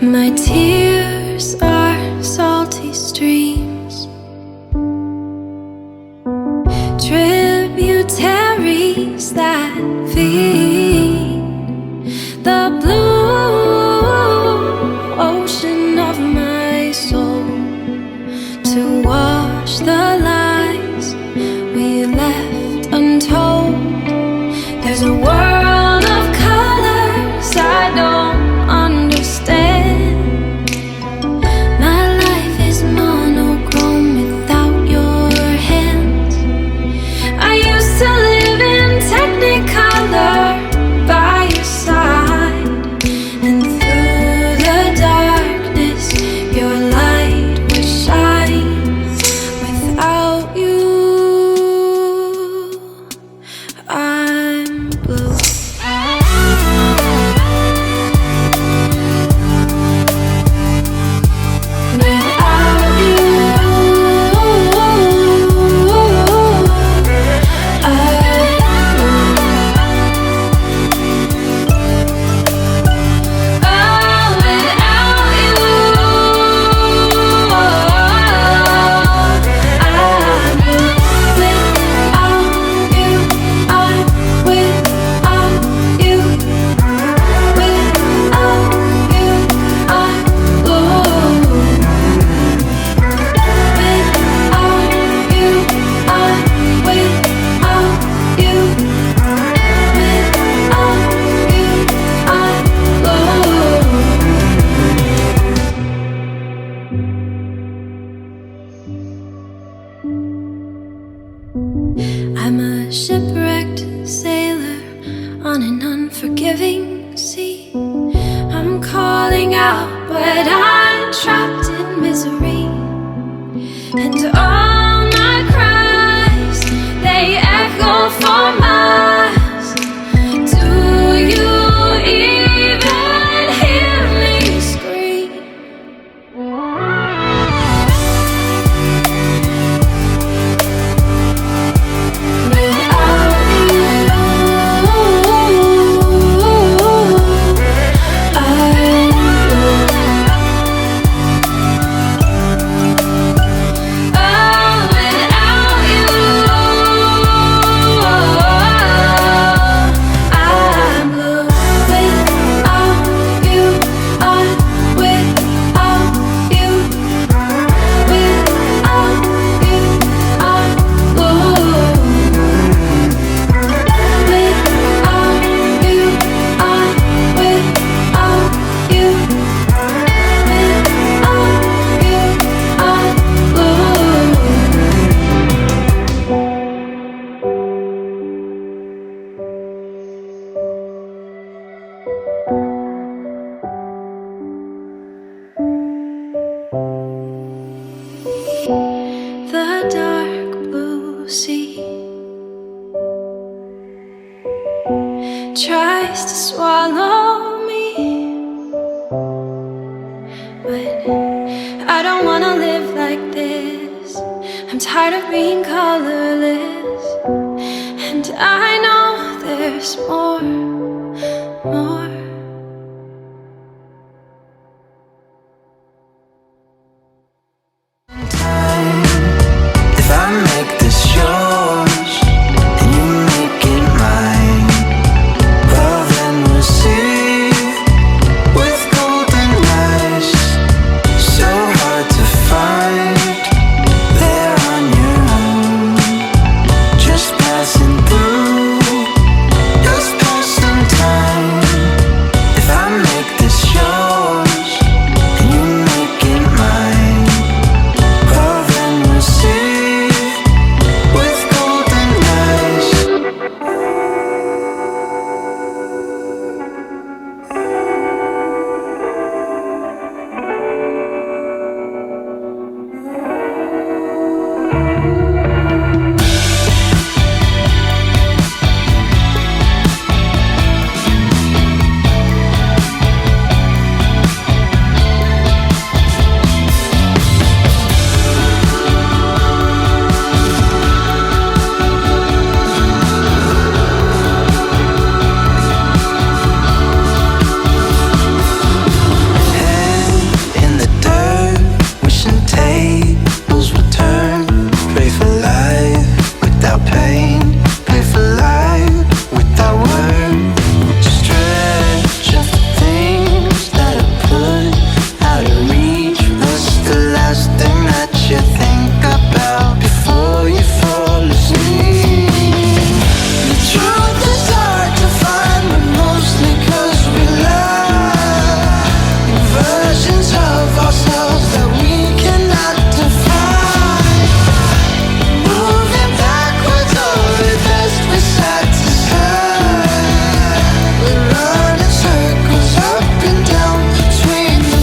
My tears are salty streams, tributaries that feed the blue ocean of my soul, to wash the lies we left untold. There's a world of colors I don't understand. My life is monochrome without your hands. I used to live in Technicolor by your side, and through the darkness your light would shine. Without you, I'm blue. I'm a shipwrecked sailor on an unforgiving sea. I'm calling out, but I'm trapped in misery. And all my cries, they echo for miles. Do you even hear me scream? The dark blue sea tries to swallow me, but I don't wanna live like this. I'm tired of being colorless, and I know there's more. If I make this yours and you make it mine, well then we'll see. With golden eyes, so hard to find, there on your own, just passing through, just passing versions of ourselves that we cannot define. Moving backwards or reversed, we're side to side. We're running circles up and down between the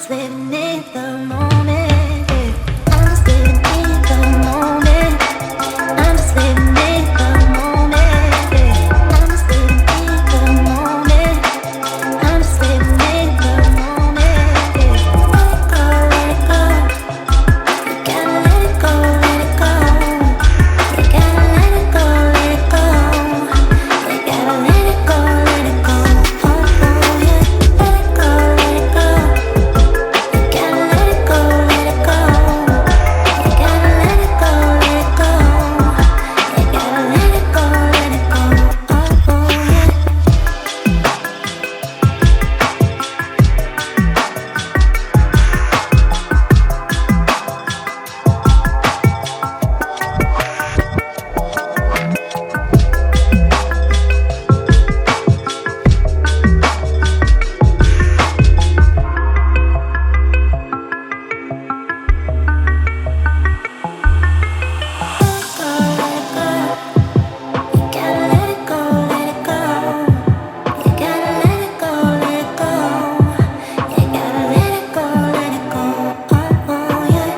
just living in the moment. I'm just living in the moment. I'm just living in the moment. I'm just living in the moment. I'm just living in the moment. Let it go, let it go. You gotta let it go, let it go. You gotta let it go, let it go. You gotta let it go, let it go. Oh, oh, yeah. Let it go, let it go. You gotta let it go, let it go. You gotta let it go, let it go. You gotta let it go, let it go. Oh, oh, yeah.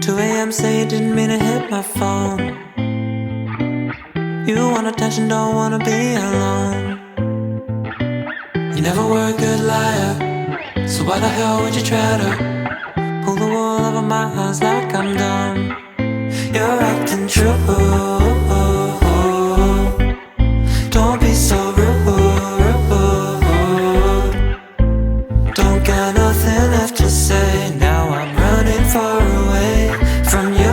2 a.m. say you didn't mean to hit my phone. You want attention, don't wanna be alone. You never were a good liar, so why the hell would you try to pull the wool over my eyes like I'm dumb? You're acting true. Don't be so rude. Don't got nothing left to say. Now I'm running far away from you.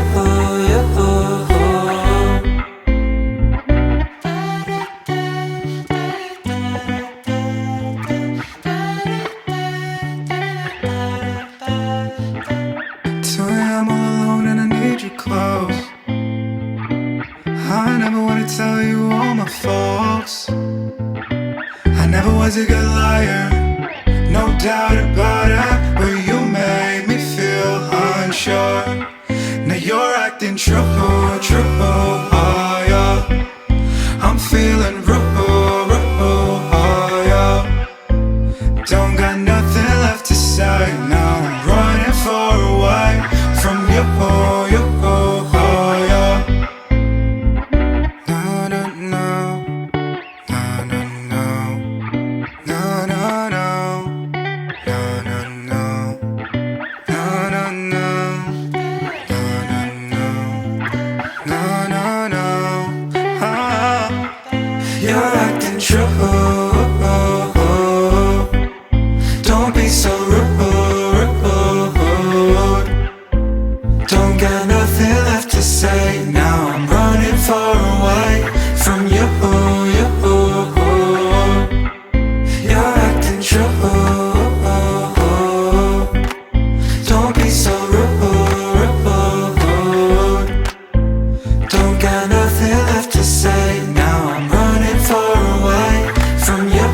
So I'm all alone and I need your clothes. I never wanna tell you all my faults. I never was a good liar, no doubt about it. But you made me feel unsure. Now you're acting true. Oh yeah, I'm feeling rude. Oh yeah, don't got nothing left to say. Now I'm running far away from you. Oh yeah. No, no, no. No, no, no. No, no, no. No, no, no. No, no, no. No, no, no. Ah, you're acting true. Don't be so rude. Don't got nothing left to say. Now I'm running far away from you. You're acting true. Don't be so rude. Don't got nothing left to say. Now I'm running far away from you.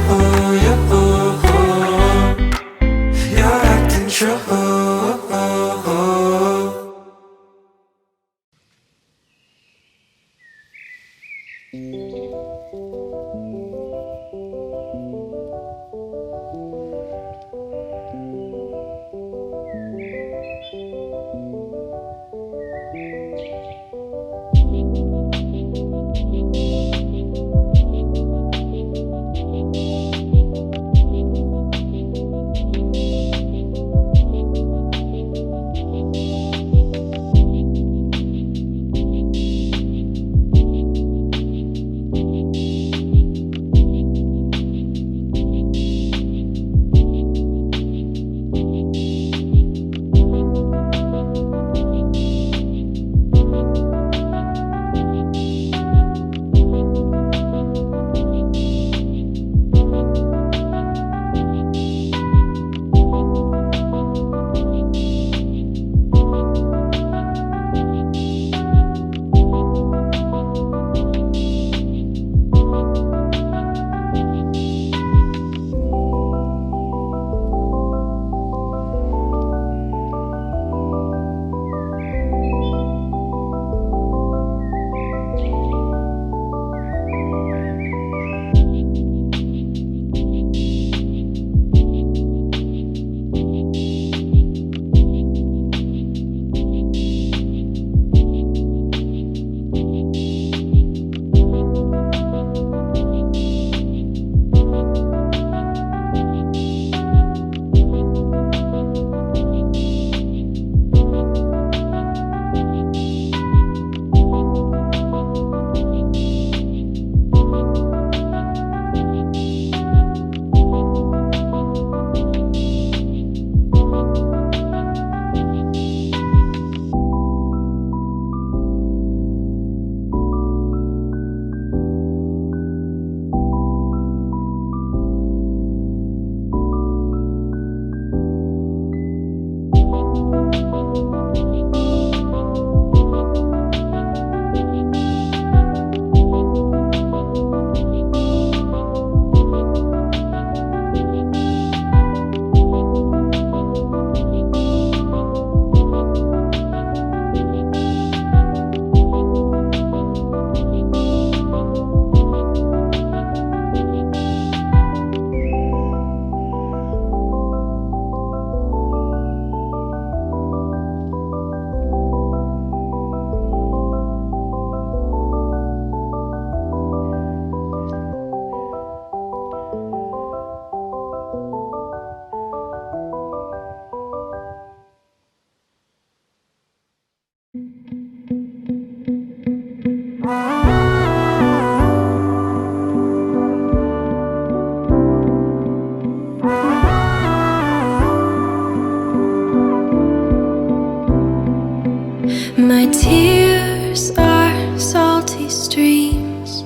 My tears are salty streams,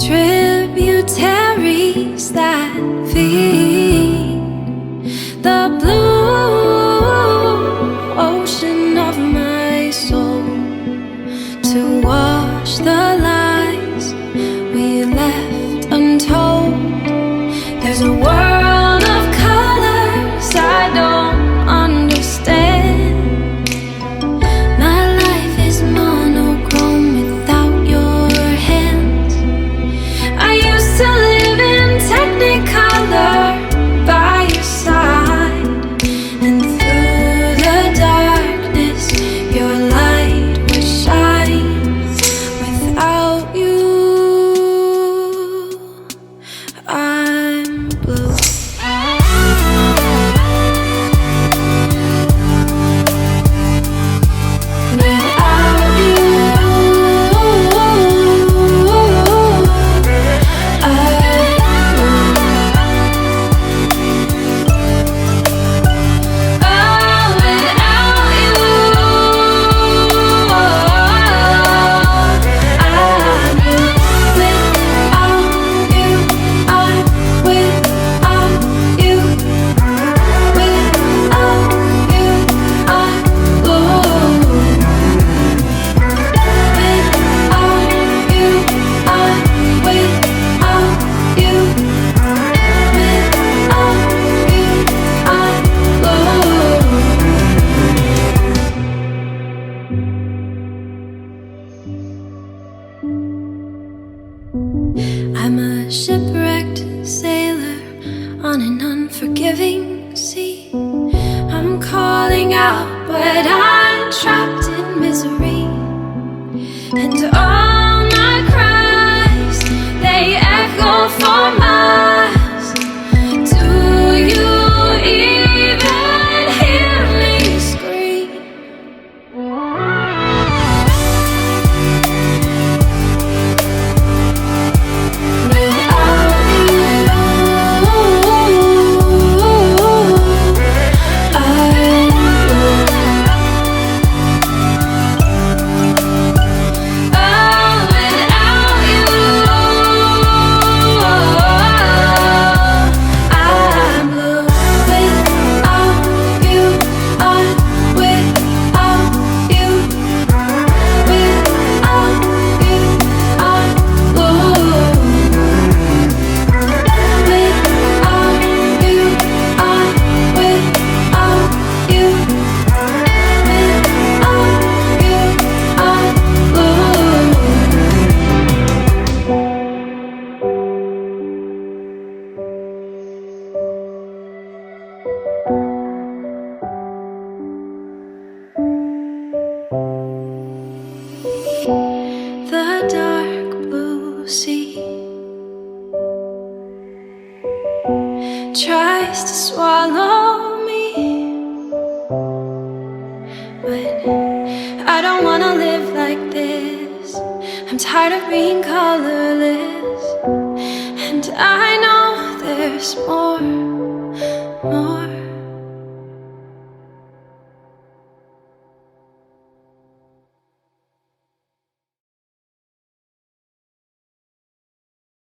tributaries that feed the blue ocean of my soul, to wash the lies we left untold. There's a world of colors I don't understand. My life is monochrome without your hands. I used to live in Technicolor by your side, and through the darkness your light would shine. Without you, I'm blue. Without you, I'm a shipwrecked sailor on an unforgiving sea. I'm calling out, but I'm trapped in misery. And all my cries, they echo for miles. Do you even hear me scream? The dark blue sea tries to swallow me, but I don't wanna live like this. I'm tired of being colorless, and I know there's more.